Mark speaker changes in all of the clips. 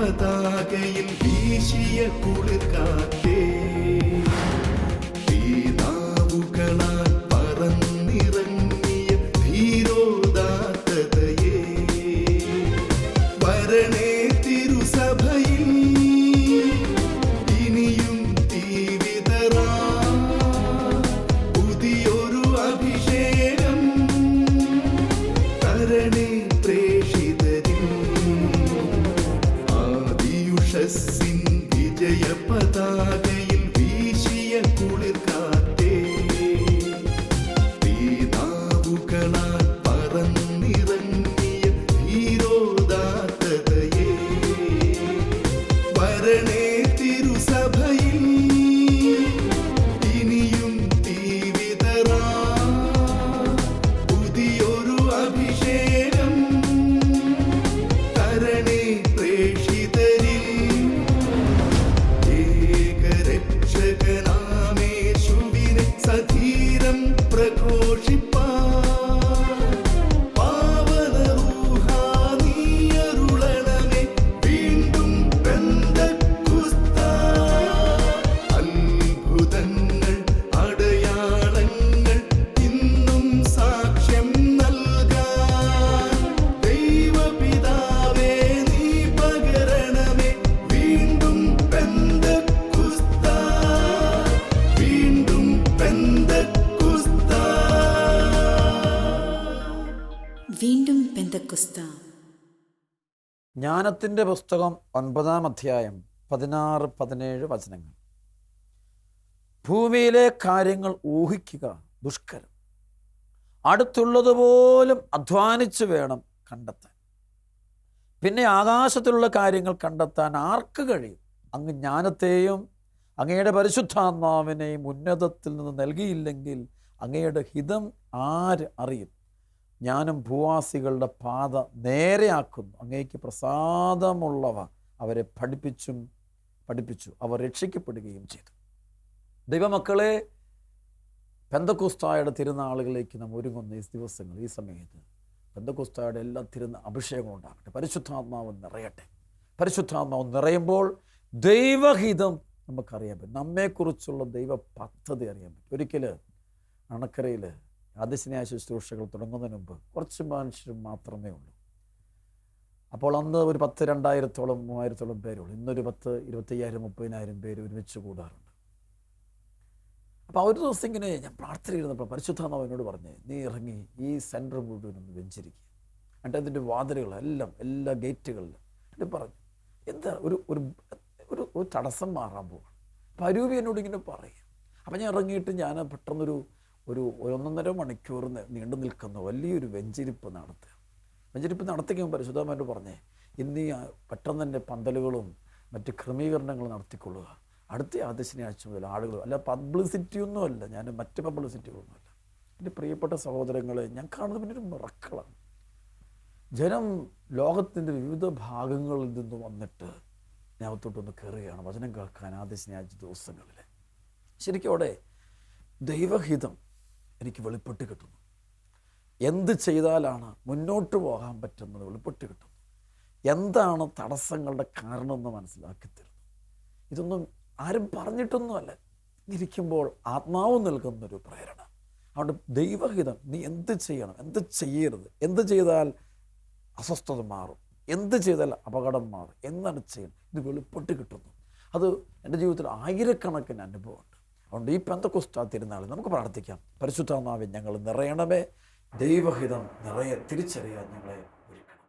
Speaker 1: പതാകയിൽ വീശിയ കുളിർക്കാറ്റേ, തീനാവുകളാൽ പറന്നിറങ്ങിയ ധീരോദാത്തതയേ, വരണേ തിരുസഭയിൽ ഇനിയും തീവിതറാ പുതിയൊരു അഭിഷേകം തരണേ പ്രേഷിതരിൽ. ആദിയുഷസ്സിൻ വിജയ പതാകയിൽ വീശിയ കുളിർക്കാറ്റേ, തീനാവുകളാൽ പറന്നിറങ്ങിയ ധീരോദാത്തതയേ, വരണേ തിരുസഭയിൽ ഇനിയും തീവിതറാ പുതിയൊരു അഭിഷേകം തരണേ പ്രേഷിതരിൽ. ഏകരക്ഷകനാമേശുവിനെ സധീരം പ്രഘോഷിപ്പാൻ പാവന റൂഹാ നീയരുളണമേ വീണ്ടും പെന്തക്കുസ്താ. അത്ഭുതങ്ങൾ അടയാളങ്ങൾ ഇന്നും സാക്ഷ്യം നൽകാൻ ദൈവപിതാവേ നീ പകരണമേ വീണ്ടും പെന്തക്കുസ്താ, വീണ്ടും പെന്തക്കുസ്താ.
Speaker 2: വീണ്ടും പെന്തക്കുസ്ത.
Speaker 3: ജ്ഞാനത്തിൻ്റെ പുസ്തകം 9-ാം അധ്യായം 16-17 വചനങ്ങൾ. ഭൂമിയിലെ കാര്യങ്ങൾ ഊഹിക്കുക ദുഷ്കരം, അടുത്തുള്ളതുപോലും അധ്വാനിച്ചു വേണം കണ്ടെത്താൻ. പിന്നെ ആകാശത്തിലുള്ള കാര്യങ്ങൾ കണ്ടെത്താൻ ആർക്ക് കഴിയും? അങ്ങ് ജ്ഞാനത്തെയും അങ്ങയുടെ പരിശുദ്ധാത്മാവിനെയും ഉന്നതത്തിൽ നിന്ന് നൽകിയില്ലെങ്കിൽ അങ്ങയുടെ ഹിതം ആര് അറിയും? ജ്ഞാനം ഭൂവാസികളുടെ പാത നേരെയാക്കുന്നു. അങ്ങേക്ക് പ്രസാദമുള്ളവ അവരെ പഠിപ്പിച്ചു അവർ രക്ഷിക്കപ്പെടുകയും ചെയ്തു. ദൈവമക്കളെ, പെന്തക്കോസ്തായുടെ തിരുനാളുകളിലേക്ക് നാം ഒരുങ്ങുന്ന ഈ ദിവസങ്ങൾ, ഈ സമയത്ത് പെന്തക്കോസ്തായുടെ എല്ലാ അഭിഷേകവും ഉണ്ടാകട്ടെ. പരിശുദ്ധാത്മാവ് നിറയട്ടെ. പരിശുദ്ധാത്മാവ് നിറയുമ്പോൾ ദൈവഹിതം നമുക്കറിയാൻ പറ്റും. നമ്മെക്കുറിച്ചുള്ള ദൈവ പദ്ധതി അറിയാൻ പറ്റും. ഒരിക്കൽ അണക്കരയിൽ ആദിസ്നേഹ ശുശ്രൂഷകൾ തുടങ്ങുന്നതിന് മുമ്പ് കുറച്ച് മനുഷ്യർ മാത്രമേ ഉള്ളൂ. അപ്പോൾ അന്ന് ഒരു 10, 2000-ഓളം 3000-ഓളം പേരുള്ളൂ. ഇന്നൊരു 10, 25,000, 30,000 പേര് ഒരുമിച്ച് കൂടാറുണ്ട്. അപ്പോൾ ഒരു ദിവസം ഇങ്ങനെ ഞാൻ പ്രാർത്ഥനയിരുന്നപ്പോൾ പരിശുദ്ധാത്മാവ് എന്നോട് പറഞ്ഞ്, നീ ഇറങ്ങി ഈ സെൻറ്റർ മുഴുവൻ ഒന്ന് വെഞ്ചരിക്കുക. എന്നിട്ട് അതിൻ്റെ വാതിലുകളെല്ലാം എല്ലാ ഗേറ്റുകളിലും എന്നിട്ട് പറഞ്ഞു, എന്താ ഒരു ഒരു തടസ്സം മാറാൻ പോവാണ്. അപ്പോൾ അരൂപി എന്നോട് ഇങ്ങനെ പറയും. അപ്പം ഞാൻ ഇറങ്ങിയിട്ട് ഞാൻ പെട്ടെന്നൊരു 1.5 മണിക്കൂർ നീണ്ടു നിൽക്കുന്ന വലിയൊരു വെഞ്ചരിപ്പ് നടത്തിക്കുമ്പോൾ പരിശുദ്ധമായിട്ട് പറഞ്ഞേ, ഇന്ന് പെട്ടെന്ന് തന്നെ പന്തലുകളും മറ്റ് ക്രമീകരണങ്ങളും നടത്തിക്കൊള്ളുക. അടുത്ത ആദിശനിയാഴ്ച മുതൽ ആളുകൾ അല്ല, പബ്ലിസിറ്റിയൊന്നുമല്ല, ഞാൻ മറ്റ് പബ്ലിസിറ്റികളൊന്നുമല്ല. എൻ്റെ പ്രിയപ്പെട്ട സഹോദരങ്ങളെ, ഞാൻ കാണുന്നത് പിന്നെ ഒരു മിറക്കിളാണ്. ജനം ലോകത്തിൻ്റെ വിവിധ ഭാഗങ്ങളിൽ നിന്ന് വന്നിട്ട് ഞാവത്തോട്ടൊന്ന് കയറുകയാണ് വചനം കേൾക്കാൻ ആദിശനിയാഴ്ച ദിവസങ്ങളിൽ. ശരിക്കും അവിടെ ദൈവഹിതം എനിക്ക് വെളിപ്പെട്ട് കിട്ടുന്നു. എന്ത് ചെയ്താലാണ് മുന്നോട്ട് പോകാൻ പറ്റുന്നത് വെളിപ്പെട്ട് കിട്ടുന്നു. എന്താണ് തടസ്സങ്ങളുടെ കാരണമെന്ന് മനസ്സിലാക്കി തരുന്നു. ഇതൊന്നും ആരും പറഞ്ഞിട്ടൊന്നുമല്ല, ഇരിക്കുമ്പോൾ ആത്മാവ് നൽകുന്നൊരു പ്രേരണ. അതുകൊണ്ട് ദൈവഹിതം, നീ എന്ത് ചെയ്യണം, എന്ത് ചെയ്യരുത്, എന്ത് ചെയ്താൽ അസ്വസ്ഥത മാറും, എന്ത് ചെയ്താൽ അപകടം മാറും, എന്താണ് ചെയ്യണം, ഇത് വെളിപ്പെട്ട് കിട്ടുന്നു. അത് എൻ്റെ ജീവിതത്തിൽ ആയിരക്കണക്കിന് അനുഭവമുണ്ട്. അതുകൊണ്ട് ഈ പെന്തക്കോസ്താ തിരുനാളിൽ നമുക്ക് പ്രാർത്ഥിക്കാം, പരിശുദ്ധാത്മാവേ ഞങ്ങൾ നിറയണമേ, ദൈവഹിതം തിരിച്ചറിയാൻ ഞങ്ങളെ ഒരുക്കണം.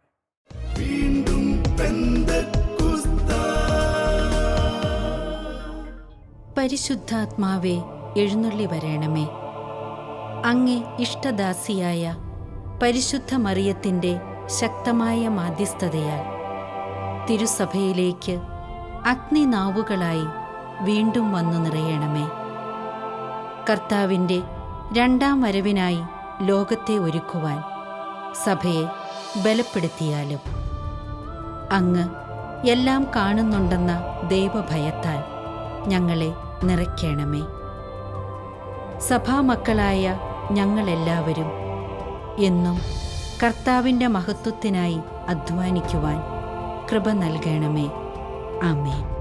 Speaker 1: വീണ്ടും പെന്തക്കോസ്താ.
Speaker 2: പരിശുദ്ധാത്മാവേ എഴുന്നള്ളി വരണമേ. അങ്ങേ ഇഷ്ടദാസിയായ പരിശുദ്ധ മറിയത്തിൻ്റെ ശക്തമായ മാധ്യസ്ഥതയാൽ തിരുസഭയിലേക്ക് അഗ്നിനാവുകളായി വീണ്ടും വന്നു നിറയണമേ. കർത്താവിൻ്റെ 2ാം വരവിനായി ലോകത്തെ ഒരുക്കുവാൻ സഭയെ ബലപ്പെടുത്തിയാലും അങ്ങ് എല്ലാം കാണുന്നുണ്ടെന്ന ദൈവഭയത്താൽ ഞങ്ങളെ നിറയ്ക്കണമേ. സഭാമക്കളായ ഞങ്ങളെല്ലാവരും എന്നും കർത്താവിൻ്റെ മഹത്വത്തിനായി അധ്വാനിക്കുവാൻ കൃപ നൽകണമേ. ആമേൻ.